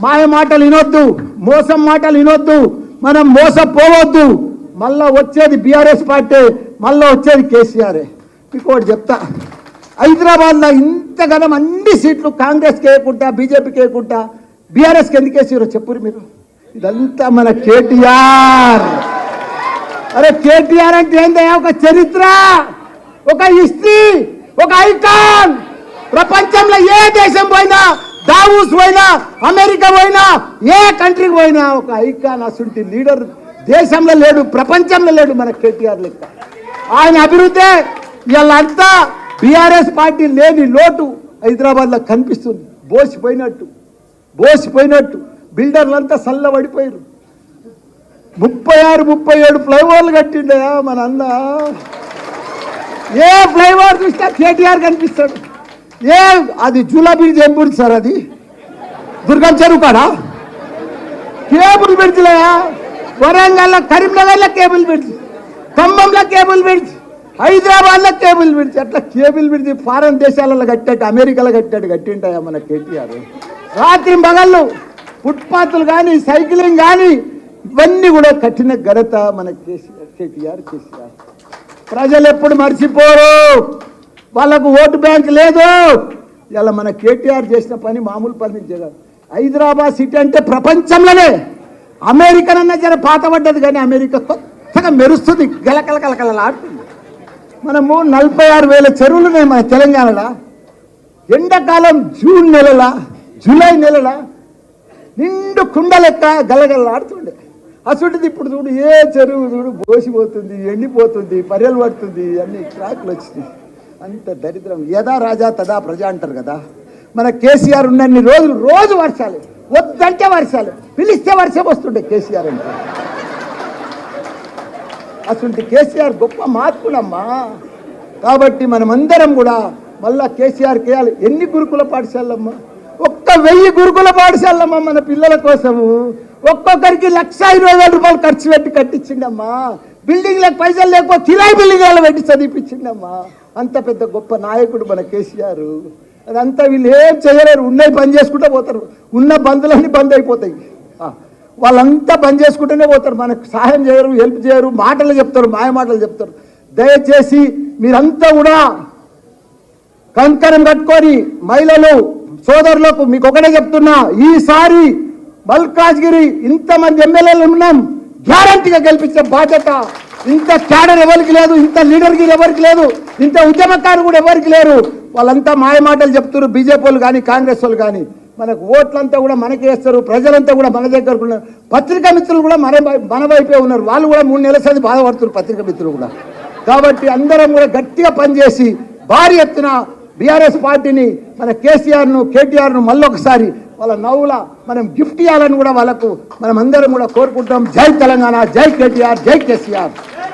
మాయ మాటలు వినొద్దు, మోసం మాటలు వినొద్దు, మనం మోసపోవద్దు. మళ్ళా వచ్చేది బీఆర్ఎస్ పార్టీ, మళ్ళా వచ్చేది కేసీఆరే. మీకు ఒకటి చెప్తా, హైదరాబాద్లో ఇంతగానం అన్ని సీట్లు కాంగ్రెస్కి వేయకుండా బీజేపీకి వేయకుండా బీఆర్ఎస్కి ఎందుకు వేసారో చెప్పురు మీరు. ఇదంతా మన కేటీఆర్. అరే కేటీఆర్ అంటే ఏంటయ్యా? ఒక చరిత్ర, ఒక హిస్టరీ, ఒక ఐకాన్. ప్రపంచంలో ఏ దేశం పోయినా, దావూస్ పోయినా, అమెరికా పోయినా, ఏ కంట్రీకి పోయినా ఒక ఐకాన్. అసలు లీడర్ దేశంలో లేడు, ప్రపంచంలో లేడు మన కేటీఆర్ లెక్క. ఆయన అభివృద్ధి వీళ్ళంతా బీఆర్ఎస్ పార్టీ లేని లోటు హైదరాబాద్లో కనిపిస్తుంది. బోసిపోయినట్టు బిల్డర్లంతా చల్లబడిపోయారు. 36-37 ఫ్లైఓవర్లు కట్టిండయా మన అన్న. ఏ ఫ్లైఓవర్ చూసినా కేటీఆర్ కనిపిస్తాడు. అది జూలా బ్రిడ్జ్ ఏం బ్రిడ్జ్ సార్? అది దుర్గం చెరువు కాడా? కేబుల్ బ్రిడ్జ్లయా. వరంగల్లో, కరీంనగర్లో కేబుల్ బ్రిడ్జ్, ఖమ్మంలో కేబుల్ బ్రిడ్జ్, హైదరాబాద్లో కేబుల్ బ్రిడ్జ్. అట్లా కేబుల్ బ్రిడ్జ్ ఫారెన్ దేశాలలో కట్టాడు, అమెరికాలో కట్టింటాయా మన కేటీఆర్. రాత్రి మగళ్ళు ఫుట్పాత్లు కానీ, సైక్లింగ్ కానీ ఇవన్నీ కూడా కట్టిన ఘనత మన కేటీఆర్. ప్రజలు ఎప్పుడు మర్చిపోరు, వాళ్ళకు ఓటు బ్యాంక్ లేదు. ఇలా మన కేటీఆర్ చేసిన పని మామూలు పని జగన్. హైదరాబాద్ సిటీ అంటే ప్రపంచంలోనే, అమెరికన్ అన్న జర పాతపడ్డది కానీ అమెరికా కొత్తగా మెరుస్తుంది, గలకలకలకలలాడుతుంది. మనము 46,000 చెరువులు ఉన్నాయి మన తెలంగాణలో. ఎండాకాలం జూన్ నెలల, జూలై నెలల నిండు కుండ లెక్క గలగలలాడుతుండే. అసలుది ఇప్పుడు చూడు, ఏ చెరువు చూడు బోసిపోతుంది, ఎండిపోతుంది, పర్యలు పడుతుంది, అన్ని ట్రాక్లు వచ్చినాయి. అంత దరిద్రం. యథా రాజా తదా ప్రజ అంటారు కదా. మన కేసీఆర్ ఉన్నన్ని రోజులు రోజు వర్షాలు, వద్దంటే వర్షాలు, పిలిస్తే వర్షం వస్తుండే కేసీఆర్ అంటే. అసలు కేసీఆర్ గొప్ప మార్పులమ్మా. కాబట్టి మనమందరం కూడా మళ్ళా కేసీఆర్కి వేయాలి. ఎన్ని గురుకుల పాఠశాలమ్మా? 1,000 గురుకుల పాఠశాలమ్మా మన పిల్లల కోసము. ఒక్కొక్కరికి 1,20,000 రూపాయలు ఖర్చు పెట్టి కట్టించిండమ్మా. బిల్డింగ్లకు పైసలు లేకపోతే కిరాయి బిల్డింగ్లలో పెట్టి చదివిపించిండమ్మా. అంత పెద్ద గొప్ప నాయకుడు మన కేసీఆర్. అదంతా వీళ్ళు ఏం చేయలేరు, ఉన్నాయి పని చేసుకుంటూ పోతారు. ఉన్న బంధులన్నీ బంద్ అయిపోతాయి. వాళ్ళంతా పని చేసుకుంటూనే పోతారు, మనకు సహాయం చేయరు, హెల్ప్ చేయరు, మాటలు చెప్తారు, మాయ మాటలు చెప్తారు. దయచేసి మీరంతా కూడా కంకణం కట్టుకొని, మహిళలు సోదరులకు మీకు ఒకటే చెప్తున్నా, ఈసారి మల్కాజ్గిరి ఇంతమంది ఎమ్మెల్యేలు ఉన్నాం, గ్యారంటీగా గెలిపించే బాధ్యత ఇంత క్యాడర్ ఎవరికి లేదు, ఇంత లీడర్కి ఎవరికి లేదు, ఇంత ఉద్యమకారు కూడా ఎవరికి లేరు. వాళ్ళంతా మాయ మాటలు చెప్తారు, బీజేపీ వాళ్ళు కానీ కాంగ్రెస్ వాళ్ళు కానీ. మనకు ఓట్లంతా కూడా మనకి వేస్తారు, ప్రజలంతా కూడా మన దగ్గర ఉన్నారు. పత్రికా మిత్రులు కూడా మన వైపే ఉన్నారు, వాళ్ళు కూడా 3 నెలల సంది బాధపడుతున్నారు పత్రికా మిత్రులు కూడా. కాబట్టి అందరం కూడా గట్టిగా పనిచేసి భారీ ఎత్తున బీఆర్ఎస్ పార్టీని, మన కేసీఆర్ను, కేటీఆర్ను మళ్ళొకసారి వాళ్ళ నవ్వుల మనం గిఫ్ట్ ఇవ్వాలని కూడా వాళ్ళకు మనం అందరం కూడా కోరుకుంటాం. జై తెలంగాణ, జై కేటీఆర్, జై కేసీఆర్.